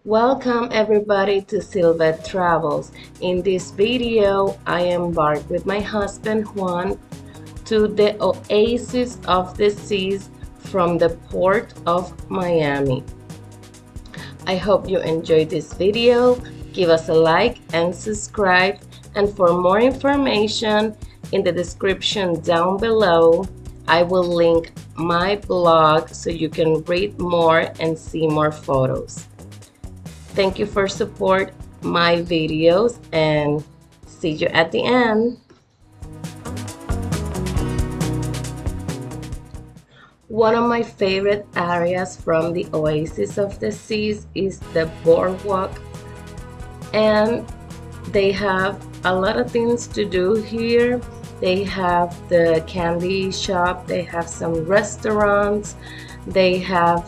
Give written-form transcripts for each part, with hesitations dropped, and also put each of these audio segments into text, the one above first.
Welcome everybody to Sylvette Travels. In this video, I embark with my husband Juan to the Oasis of the Seas from the port of Miami. I hope you enjoyed this video. Give us a like and subscribe. And for more information, in the description down below, I will link my blog so you can read more and see more photos. Thank you for support my videos and see you at the end. One of my favorite areas from the Oasis of the Seas is the Boardwalk, and they have a lot of things to do here. They have the candy shop, they have some restaurants, they have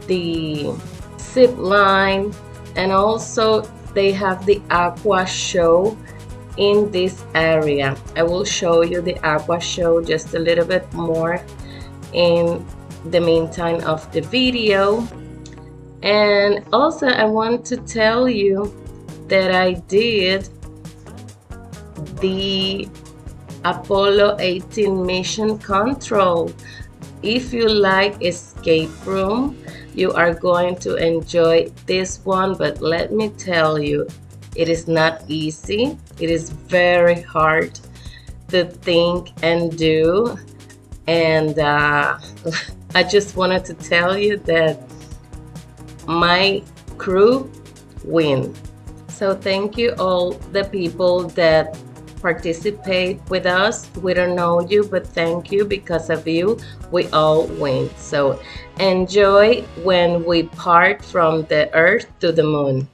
the zip line, and also they have the aqua show in this area. I will show you the aqua show just a little bit more in the meantime of the video. And also I want to tell you that I did the Apollo 18 mission control. If you like escape room, you are going to enjoy this one, but let me tell you, it is not easy. It is very hard to think and do, and I just wanted to tell you that my crew win. So thank you all the people that participate with us. We don't know you, but thank you. Because of you, we all win. So enjoy when we part from the earth to the moon.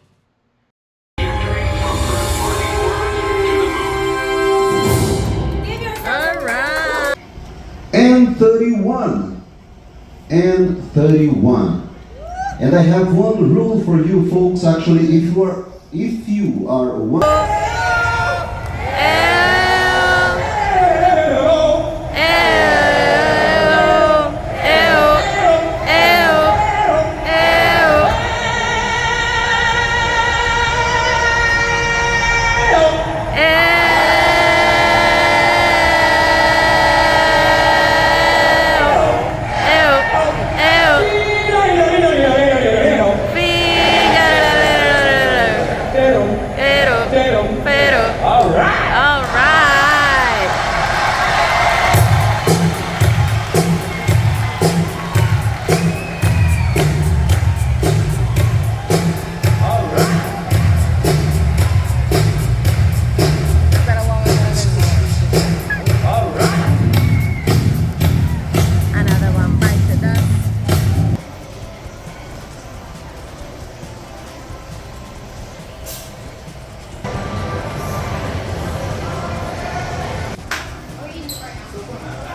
And 31 and 31. And I have one rule for you folks. Actually, if you are one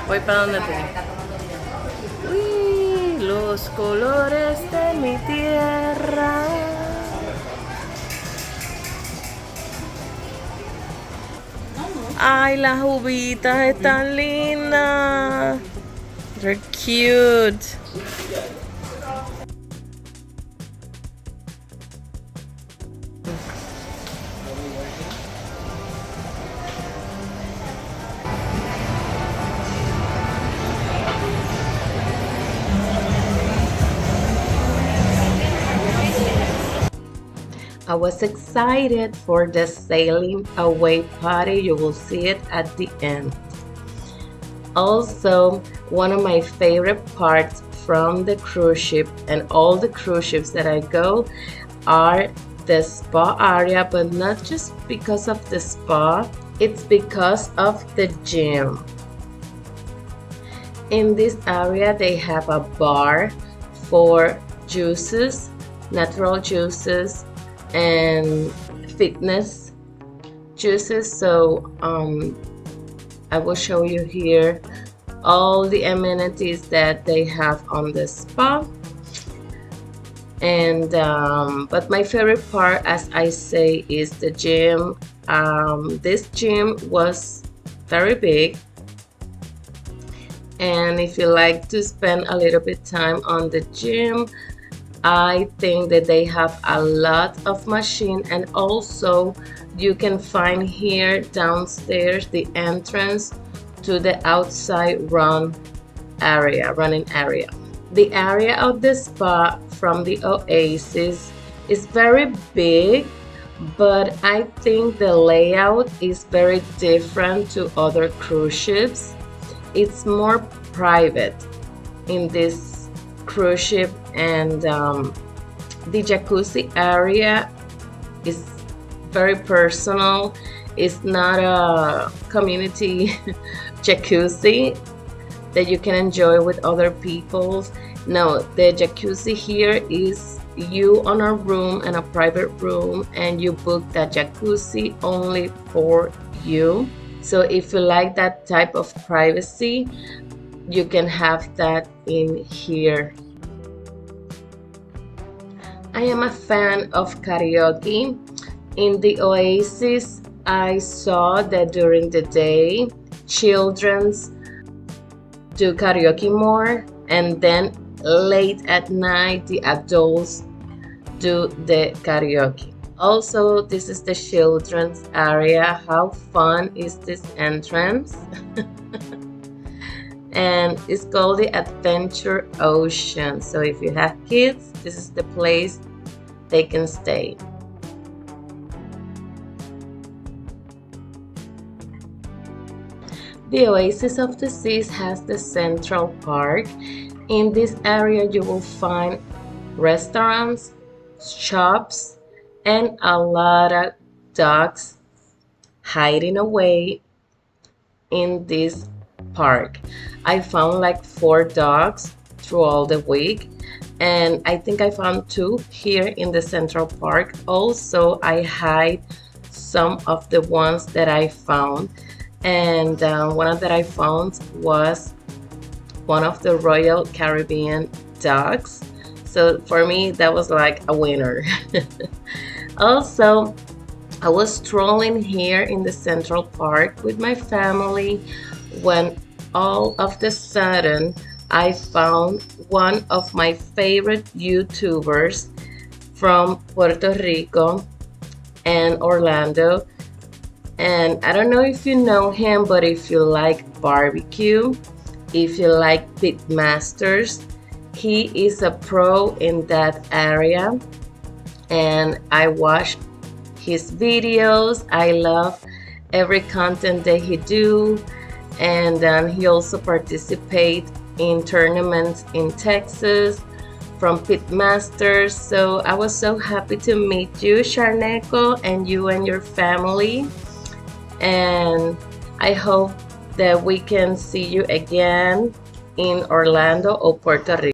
Voy para donde tú. Uy, los colores de mi tierra. Ay, las uvitas están lindas. They're cute. I was excited for the sailing away party. You will see it at the end. Also, one of my favorite parts from the cruise ship, and all the cruise ships that I go, are the spa area, but not just because of the spa, it's because of the gym. In this area, they have a bar for juices, natural juices, and fitness juices. So I will show you here all the amenities that they have on the spa. And but my favorite part, as I say, is the gym. This gym was very big, and if you like to spend a little bit time on the gym, I think that they have a lot of machine, and also you can find here downstairs the entrance to the outside running area. The area of the spa from the Oasis is very big, but I think the layout is very different to other cruise ships. It's more private in this cruise ship, and the jacuzzi area is very personal. It's not a community jacuzzi that you can enjoy with other people. No, the jacuzzi here is you on a room and a private room, and you book that jacuzzi only for you. So if you like that type of privacy, you can have that in here. I am a fan of karaoke. In the Oasis, I saw that during the day, children's do karaoke more, and then late at night, the adults do the karaoke. Also, this is the children's area. How fun is this entrance? And it's called the Adventure Ocean. So if you have kids, this is the place they can stay. The Oasis of the Seas has the Central Park. In this area, you will find restaurants, shops, and a lot of dogs hiding away in this park. I found like 4 dogs through all the week, and I think I found 2 here in the Central Park. Also, I hide some of the ones that I found, and one that I found was one of the Royal Caribbean dogs. So for me, that was like a winner. Also, I was strolling here in the Central Park with my family when all of the sudden I found one of my favorite YouTubers from Puerto Rico and Orlando. And I don't know if you know him, but if you like barbecue, if you like pit masters, he is a pro in that area. And I watch his videos. I love every content that he do, and he also participate in tournaments in Texas from Pitmasters. So I was so happy to meet you, Sharneko, and you and your family, and I hope that we can see you again in Orlando or Puerto Rico.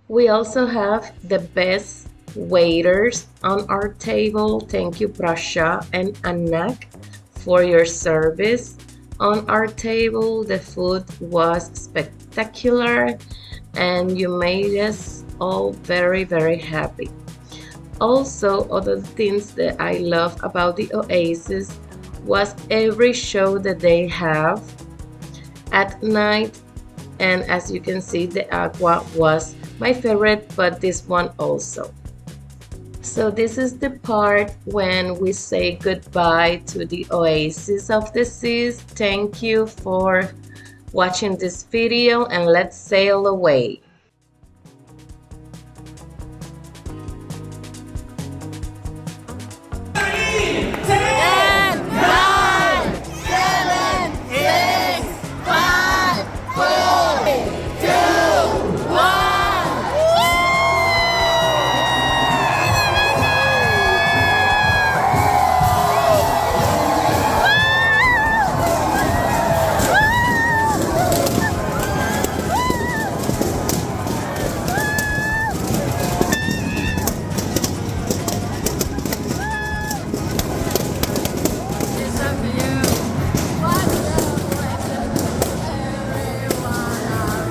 We also have the best waiters on our table. Thank you, Prasha and Anak, for your service on our table. The food was spectacular and you made us all very, very happy. Also, other things that I love about the Oasis was every show that they have at night. And as you can see, the aqua was my favorite, but this one also. So this is the part when we say goodbye to the Oasis of the Seas. Thank you for watching this video and let's sail away.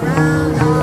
Round